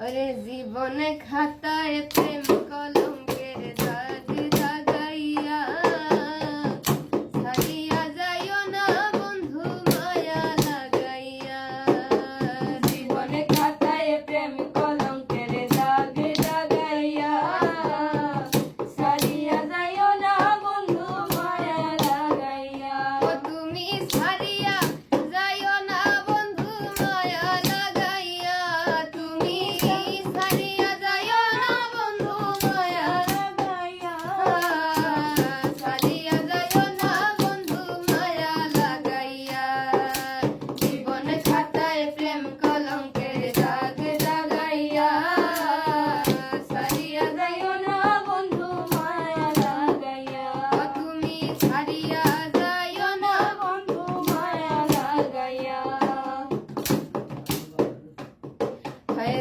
ওরে জীবনে খাতায় প্রেম কলঙ্কের দাগ দাগাইয়া ছাড়িয়া যাইও না বন্ধু মায়া লাগাইয়া। জীবনে খাতায় প্রেম কলঙ্কের দাগ দাগাইয়া ছাড়িয়া যাইও না বন্ধু মায়া লাগাইয়া। ও তুমি ছাড়িয়া যাইও না বন্ধু মায়া লাগাইয়া, তুমি ছাড়িয়া যাইও না বন্ধু মায়া লাগাইয়া। ছাড়িয়া যাইও না বন্ধু মায়া লাগাইয়া। জীবনে খাতায় প্রেম কলঙ্কের দাগ দাগাইয়া ছাড়িয়া যাইও না বন্ধু মায়া লাগাইয়া। ও তুমি ছাড়িয়া যাইও না বন্ধু মায়া লাগাইয়া। হয়ে